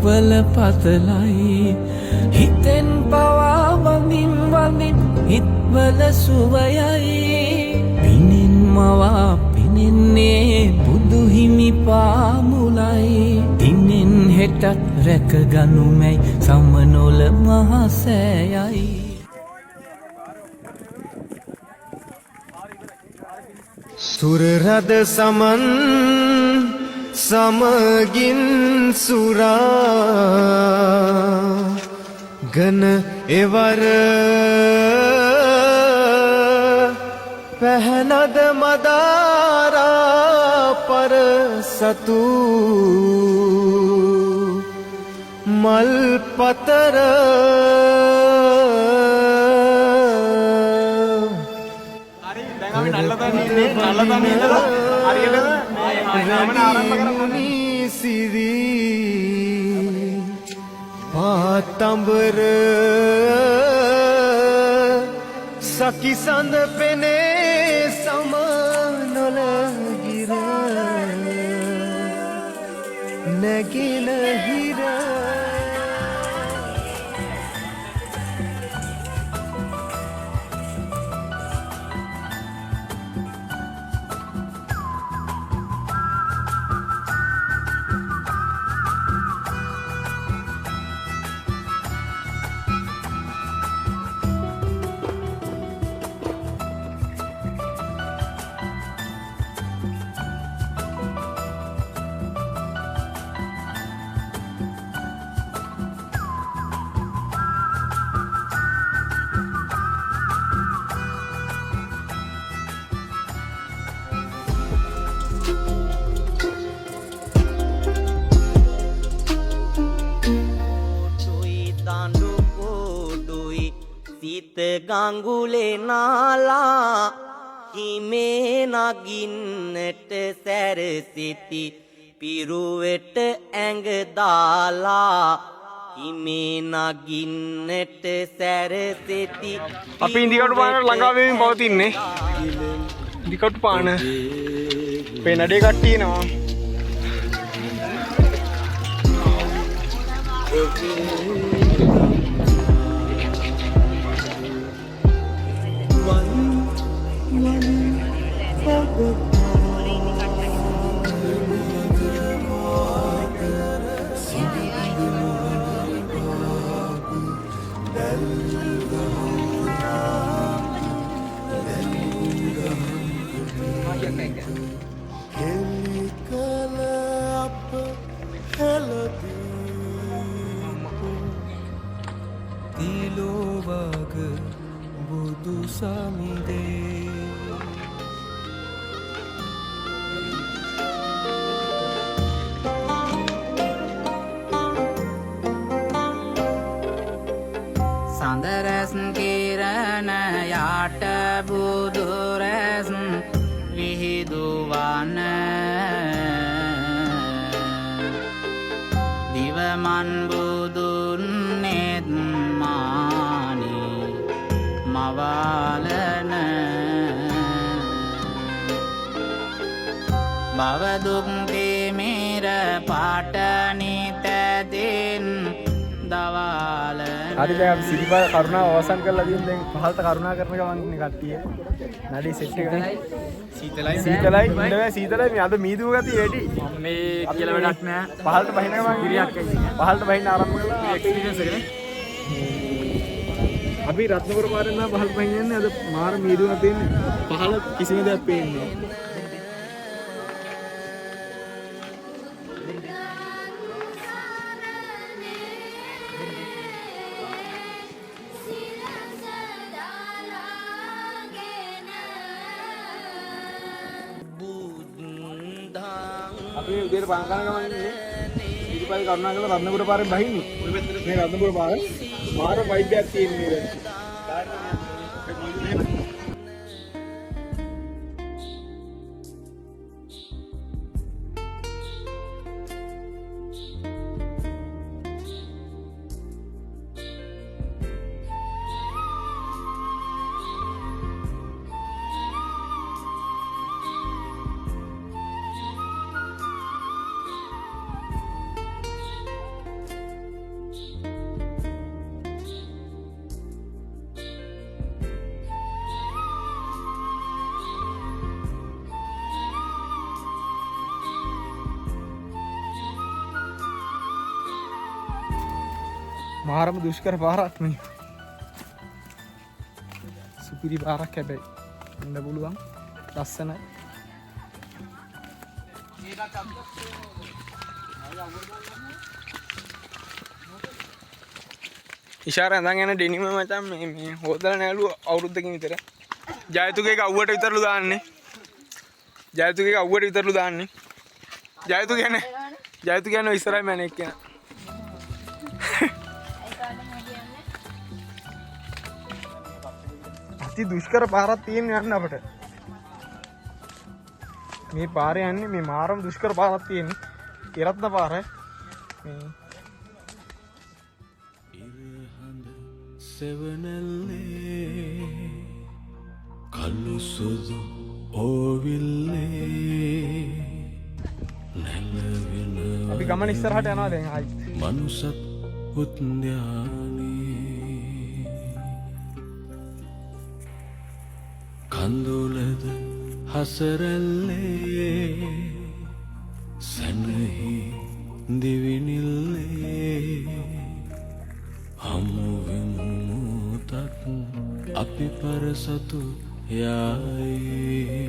වල පතලයි හිතෙන් පවා වඳින් වඳින් හිත්වල සුවයයි පිනෙන් මවා පිනෙන්නේ බුදු හිමි පාමුලයි දිනෙන් හෙටත් රැකගනුමැයි සමනොල මහසෑයයි සුරරද සමන් සමගින් සුරා ගන එවර පැහැනද මදාරා පර සතු මල් පතර පාතඹර සකි සඳ පෙනේ සමනොල ගිර නැගින හිර ගංගුලේ නාලා හිමේ නගින්නට සැරසිති පිරුවෙට ඇඟ දාලා හිමේ නගින්නට සැරසිති අපි ඉන්දිකටු පාන ළඟා වෙමින් පවතින්නේ ඉන්දිකටු පාන අපේ නඩේ කට්ටිය එනවා තිලෝවග බුදු සමිදේ සඳරැස් කිරණ යාට බුදුරැස් විහිදුවන දිවමන් බුදුන් නෙත්මානි මවාලන බවදුක් තෙමෙර පාටනිතැදෙන් දවාලන හරි දැන් අපි සිරිපා කරුණාව අවසන් කරලා තියෙන දැන් පහළට කරුණා කරන ගමන් ඉන්නේ කට්ටිය. නඩේ සෙට් එක සීතලයි ඉන්න බෑ සීතලයි මේ අද මීදුව ගතිය වැඩි. මේ කියලා වැඩක් නෑ. පහළට බහින ගමන් ගිරියක් එන්නේ. පහළට බහින්න ආරම්භ කළා එක්ස්පීරියන්ස් එක නේ. අපි රත්නපුර පාරෙන් නම් පහළට බහින්න යන්නේ අද මාර මීදුව තියෙන්නේ. පහළ කිසිම දෙයක් පේන්නේ නෑ. අපි උදේට පාන් කන ගමන් ඉන්නේ ඉතිපයි කරුණා කරලා රත්නපුර පාරෙන් බහින්නේ මේ රත්නපුර පාර මාර වෛද්‍යයක් තියෙන්නේ මේ මාරම දුෂ්කර පාරක් මේ. සුපිරි පාරක් හැබැයි. යන්න පුළුවන්. ලස්සනයි. ඉෂාර ඇඳන් යන ඩෙනිම මචං මේ හොදලා නැලුව අවුරුද්දකින් විතර. ජයතුගේ අවුවට විතරලු දාන්නේ. ජයතුගේ අවුවට විතරලු දාන්නේ. ජයතු කියන්නේ ඉස්සරහම යන එක්කන. අති දුෂ්කර පාරක් තියෙන යන්න අපිට. මේ පාරේ යන්නේ මේ මාරම දුෂ්කර පාරක් තියෙන්නේ. ඉරත්න පාර මේ සෙවනල්ලේ කළු සුදු ඕවිල්ලේ නැලවෙන අපි ගමන ඉස්සරහට යනවා දැන් ආයි. මනුසත් උත්ඥානේ කඳුලද හසරල්ලේ සැනහි දිවිනිල්ලේ හමුවෙමුතක් අපි පරසතු යායේ